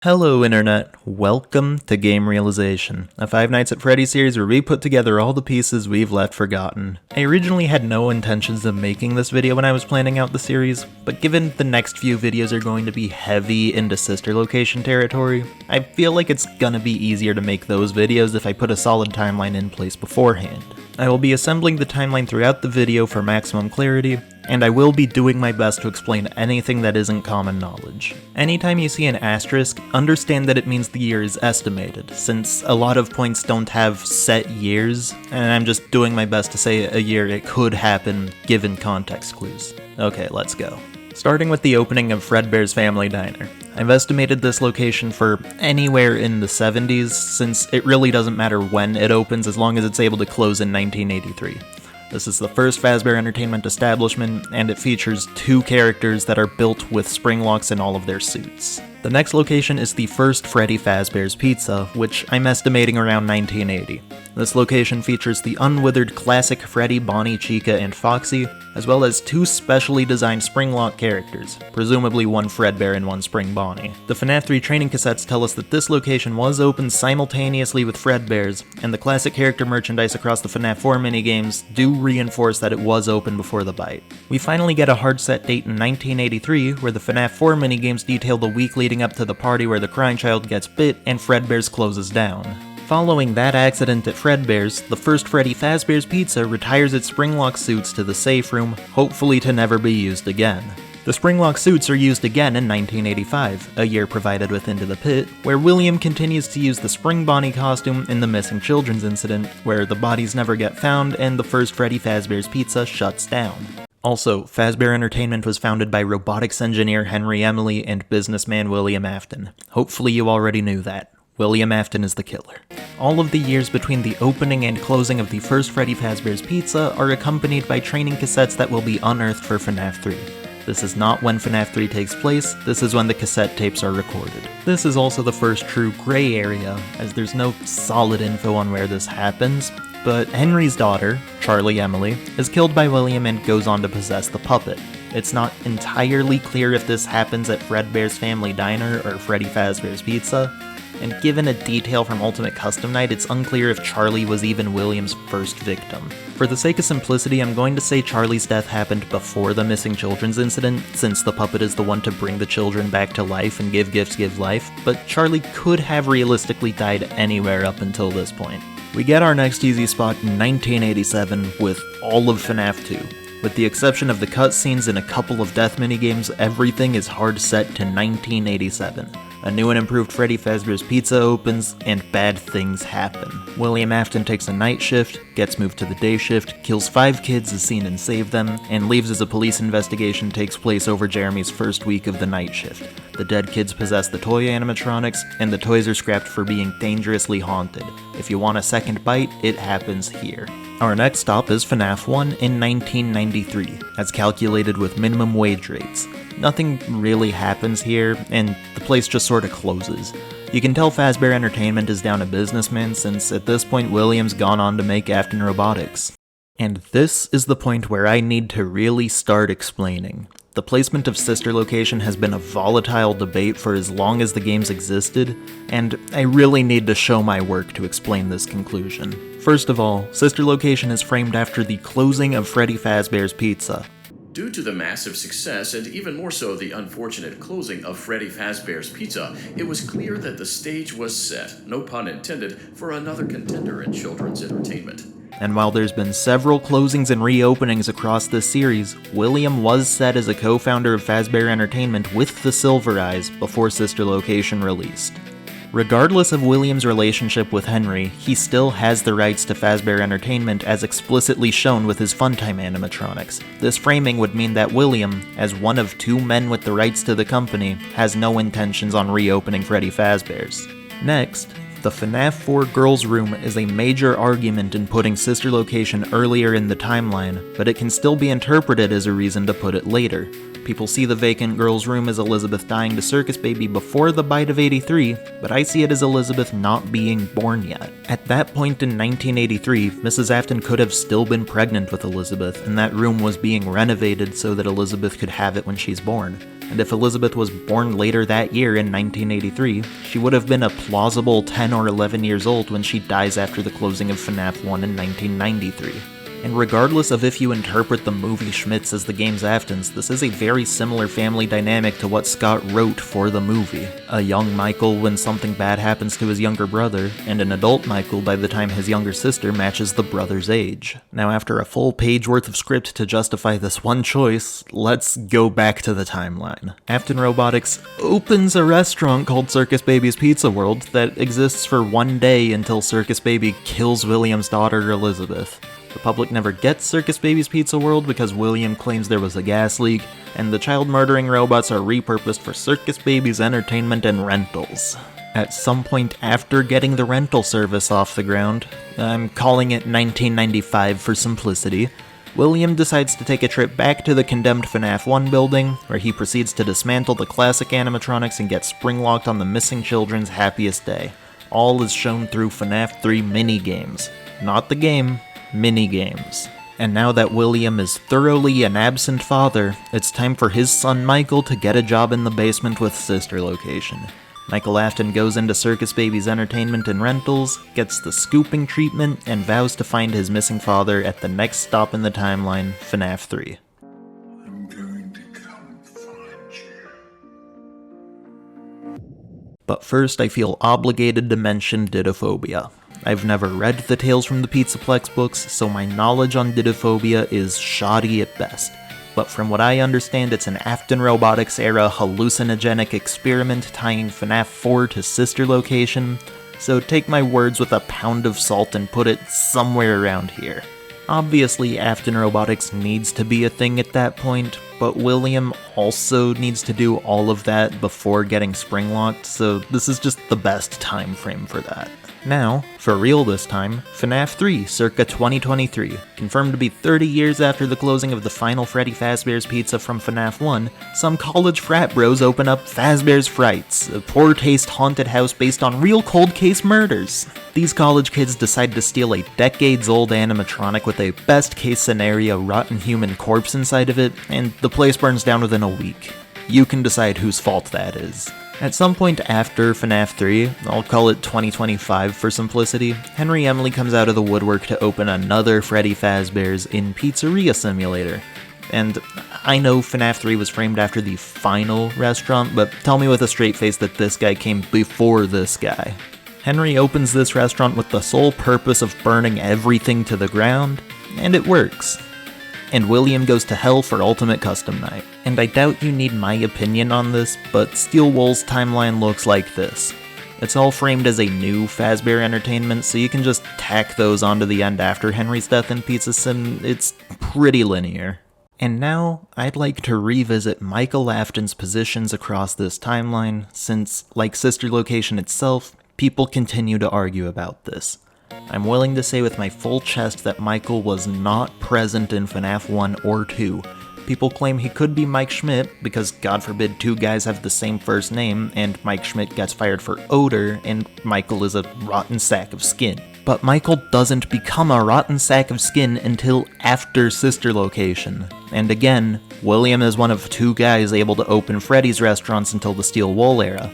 Hello Internet, welcome to Game Realization, a Five Nights at Freddy's series where we put together all the pieces we've left forgotten. I originally had no intentions of making this video when I was planning out the series, but given the next few videos are going to be heavy into sister location territory, I feel like it's gonna be easier to make those videos if I put a solid timeline in place beforehand. I will be assembling the timeline throughout the video for maximum clarity, and I will be doing my best to explain anything that isn't common knowledge. Anytime you see an asterisk, understand that it means the year is estimated, since a lot of points don't have set years, and I'm just doing my best to say a year it could happen given context clues. Okay, let's go. Starting with the opening of Fredbear's Family Diner. I've estimated this location for anywhere in the 70s, since it really doesn't matter when it opens as long as it's able to close in 1983. This is the first Fazbear Entertainment establishment, and it features two characters that are built with spring locks in all of their suits. The next location is the first Freddy Fazbear's Pizza, which I'm estimating around 1980. This location features the unwithered classic Freddy, Bonnie, Chica, and Foxy, as well as two specially designed spring lock characters, presumably one Fredbear and one Spring Bonnie. The FNAF 3 training cassettes tell us that this location was opened simultaneously with Fredbear's, and the classic character merchandise across the FNAF 4 minigames do reinforce that it was open before the bite. We finally get a hard set date in 1983, where the FNAF 4 minigames detail the week leading up to the party where the crying child gets bit and Fredbear's closes down. Following that accident at Fredbear's, the first Freddy Fazbear's Pizza retires its springlock suits to the safe room, hopefully to never be used again. The springlock suits are used again in 1985, a year provided with Into the Pit, where William continues to use the Spring Bonnie costume in the Missing Children's incident, where the bodies never get found and the first Freddy Fazbear's Pizza shuts down. Also, Fazbear Entertainment was founded by robotics engineer Henry Emily and businessman William Afton. Hopefully you already knew that. William Afton is the killer. All of the years between the opening and closing of the first Freddy Fazbear's Pizza are accompanied by training cassettes that will be unearthed for FNAF 3. This is not when FNAF 3 takes place, this is when the cassette tapes are recorded. This is also the first true gray area, as there's no solid info on where this happens, but Henry's daughter, Charlie Emily, is killed by William and goes on to possess the puppet. It's not entirely clear if this happens at Fredbear's Family Diner or Freddy Fazbear's Pizza, and given a detail from Ultimate Custom Night, it's unclear if Charlie was even William's first victim. For the sake of simplicity, I'm going to say Charlie's death happened before the Missing Children's incident, since the puppet is the one to bring the children back to life and give gifts give life, but Charlie could have realistically died anywhere up until this point. We get our next easy spot in 1987 with all of FNAF 2. With the exception of the cutscenes and a couple of death minigames, everything is hard set to 1987. A new and improved Freddy Fazbear's Pizza opens, and bad things happen. William Afton takes a night shift, gets moved to the day shift, kills 5 kids as seen and save them, and leaves as a police investigation takes place over Jeremy's first week of the night shift. The dead kids possess the toy animatronics, and the toys are scrapped for being dangerously haunted. If you want a second bite, it happens here. Our next stop is FNAF 1 in 1993, as calculated with minimum wage rates. Nothing really happens here, and the place just sort of closes. You can tell Fazbear Entertainment is down a businessman since at this point William's gone on to make Afton Robotics. And this is the point where I need to really start explaining. The placement of sister location has been a volatile debate for as long as the games existed, and I really need to show my work to explain this conclusion. First of all, sister location is framed after the closing of Freddy Fazbear's Pizza. Due to the massive success, and even more so the unfortunate closing of Freddy Fazbear's Pizza, it was clear that the stage was set, no pun intended, for another contender in children's entertainment. And while there's been several closings and reopenings across this series, William was set as a co-founder of Fazbear Entertainment with the Silver Eyes before sister location released. Regardless of William's relationship with Henry, he still has the rights to Fazbear Entertainment as explicitly shown with his Funtime animatronics. This framing would mean that William, as one of 2 men with the rights to the company, has no intentions on reopening Freddy Fazbear's. Next, the FNAF 4 Girls Room is a major argument in putting sister location earlier in the timeline, but it can still be interpreted as a reason to put it later. People see the vacant girl's room as Elizabeth dying to Circus Baby before the bite of 83, but I see it as Elizabeth not being born yet. At that point in 1983, Mrs. Afton could have still been pregnant with Elizabeth, and that room was being renovated so that Elizabeth could have it when she's born. And if Elizabeth was born later that year in 1983, she would have been a plausible 10 or 11 years old when she dies after the closing of FNAF 1 in 1993. And regardless of if you interpret the movie Schmitz as the game's Aftons, this is a very similar family dynamic to what Scott wrote for the movie. A young Michael when something bad happens to his younger brother, and an adult Michael by the time his younger sister matches the brother's age. Now after a full page worth of script to justify this one choice, let's go back to the timeline. Afton Robotics opens a restaurant called Circus Baby's Pizza World that exists for one day until Circus Baby kills William's daughter Elizabeth. The public never gets Circus Baby's Pizza World because William claims there was a gas leak, and the child-murdering robots are repurposed for Circus Baby's entertainment and rentals. At some point after getting the rental service off the ground, I'm calling it 1995 for simplicity, William decides to take a trip back to the condemned FNAF 1 building, where he proceeds to dismantle the classic animatronics and get spring-locked on the missing children's happiest day. All is shown through FNAF 3 minigames. Not the game, minigames. And now that William is thoroughly an absent father, it's time for his son Michael to get a job in the basement with Sister Location. Michael Afton goes into Circus Baby's entertainment and rentals, gets the scooping treatment, and vows to find his missing father at the next stop in the timeline, FNAF 3. I'm going to come find you. But first I feel obligated to mention Didophobia. I've never read the Tales from the Pizzaplex books, so my knowledge on Didophobia is shoddy at best. But from what I understand, it's an Afton Robotics era hallucinogenic experiment tying FNAF 4 to Sister Location, so take my words with a pound of salt and put it somewhere around here. Obviously, Afton Robotics needs to be a thing at that point, but William also needs to do all of that before getting springlocked, so this is just the best time frame for that. Now, for real this time, FNAF 3 circa 2023, confirmed to be 30 years after the closing of the final Freddy Fazbear's Pizza from FNAF 1, some college frat bros open up Fazbear's Frights, a poor-taste haunted house based on real cold case murders. These college kids decide to steal a decades-old animatronic with a best-case scenario rotten human corpse inside of it, and the place burns down within a week. You can decide whose fault that is. At some point after FNAF 3, I'll call it 2025 for simplicity, Henry Emily comes out of the woodwork to open another Freddy Fazbear's in Pizzeria Simulator. And I know FNAF 3 was framed after the final restaurant, but tell me with a straight face that this guy came before this guy. Henry opens this restaurant with the sole purpose of burning everything to the ground, and it works. And William goes to hell for Ultimate Custom Night. And I doubt you need my opinion on this, but Steel Wool's timeline looks like this. It's all framed as a new Fazbear entertainment, so you can just tack those onto the end after Henry's death in Pizza Sim. It's pretty linear. And now, I'd like to revisit Michael Afton's positions across this timeline, since, like Sister Location itself, people continue to argue about this. I'm willing to say with my full chest that Michael was not present in FNAF 1 or 2. People claim he could be Mike Schmidt, because God forbid two guys have the same first name, and Mike Schmidt gets fired for odor, and Michael is a rotten sack of skin. But Michael doesn't become a rotten sack of skin until after Sister Location. And again, William is one of two guys able to open Freddy's restaurants until the Steel Wool era.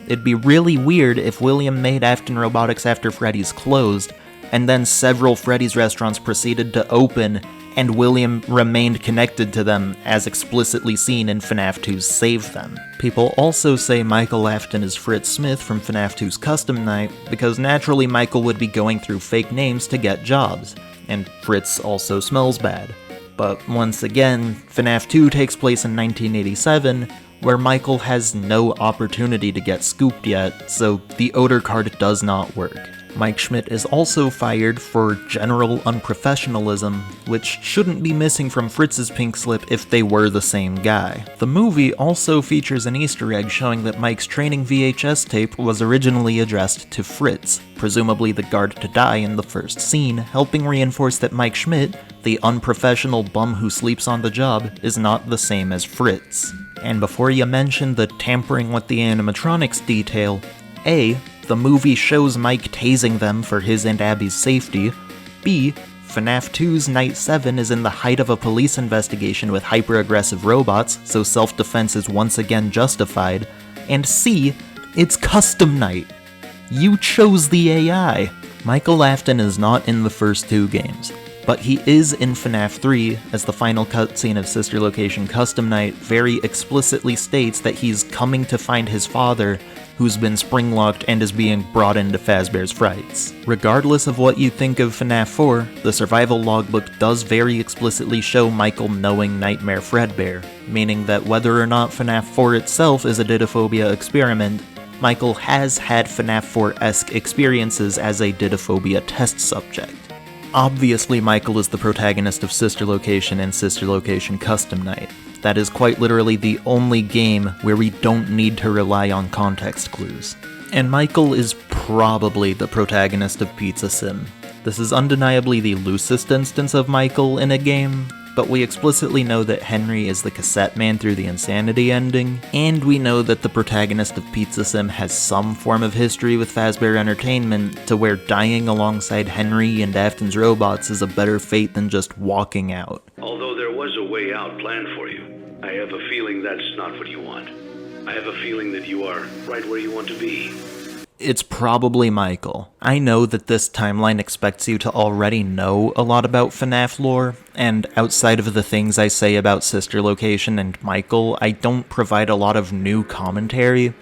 It'd be really weird if William made Afton Robotics after Freddy's closed, and then several Freddy's restaurants proceeded to open, and William remained connected to them, as explicitly seen in FNAF 2's Save Them. People also say Michael Afton is Fritz Smith from FNAF 2's Custom Night, because naturally Michael would be going through fake names to get jobs, and Fritz also smells bad. But once again, FNAF 2 takes place in 1987, where Michael has no opportunity to get scooped yet, so the odor card does not work. Mike Schmidt is also fired for general unprofessionalism, which shouldn't be missing from Fritz's pink slip if they were the same guy. The movie also features an Easter egg showing that Mike's training VHS tape was originally addressed to Fritz, presumably the guard to die in the first scene, helping reinforce that Mike Schmidt, the unprofessional bum who sleeps on the job is not the same as Fritz. And before you mention the tampering with the animatronics detail, A, the movie shows Mike tasing them for his and Abby's safety, B, FNAF 2's Night 7 is in the height of a police investigation with hyper-aggressive robots, so self-defense is once again justified, and C, it's custom night. You chose the AI. Michael Afton is not in the first 2 games, but he is in FNAF 3, as the final cutscene of Sister Location Custom Night very explicitly states that he's coming to find his father, who's been spring-locked and is being brought into Fazbear's frights. Regardless of what you think of FNAF 4, the survival logbook does very explicitly show Michael knowing Nightmare Fredbear, meaning that whether or not FNAF 4 itself is a didophobia experiment, Michael has had FNAF 4-esque experiences as a didophobia test subject. Obviously, Michael is the protagonist of Sister Location and Sister Location Custom Night. That is quite literally the only game where we don't need to rely on context clues. And Michael is probably the protagonist of Pizza Sim. This is undeniably the loosest instance of Michael in a game, but we explicitly know that Henry is the cassette man through the Insanity ending, and we know that the protagonist of Pizza Sim has some form of history with Fazbear Entertainment to where dying alongside Henry and Afton's robots is a better fate than just walking out. Although there was a way out planned for you, I have a feeling that's not what you want. I have a feeling that you are right where you want to be. It's probably Michael. I know that this timeline expects you to already know a lot about FNAF lore, and outside of the things I say about Sister Location and Michael, I don't provide a lot of new commentary,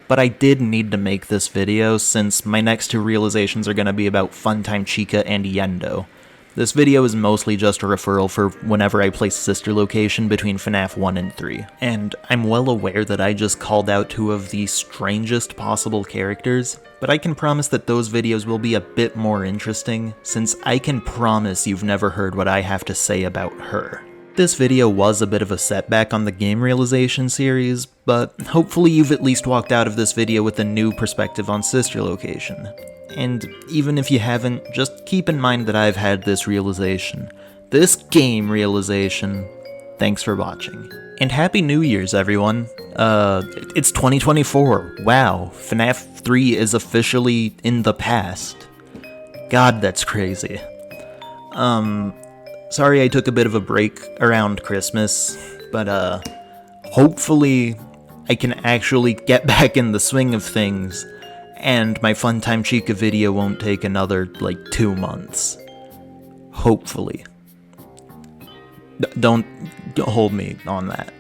but I did need to make this video since my next 2 realizations are going to be about Funtime Chica and Yendo. This video is mostly just a referral for whenever I place Sister Location between FNAF 1 and 3, and I'm well aware that I just called out 2 of the strangest possible characters, but I can promise that those videos will be a bit more interesting, since I can promise you've never heard what I have to say about her. This video was a bit of a setback on the game realization series, but hopefully you've at least walked out of this video with a new perspective on Sister Location. And even if you haven't, just keep in mind that I've had this realization. This game realization. Thanks for watching. And Happy New Year's, everyone. It's 2024. Wow, FNAF 3 is officially in the past. God, that's crazy. Sorry I took a bit of a break around Christmas, but hopefully I can actually get back in the swing of things. And my Funtime Chica video won't take another, 2 months. Hopefully. Don't hold me on that.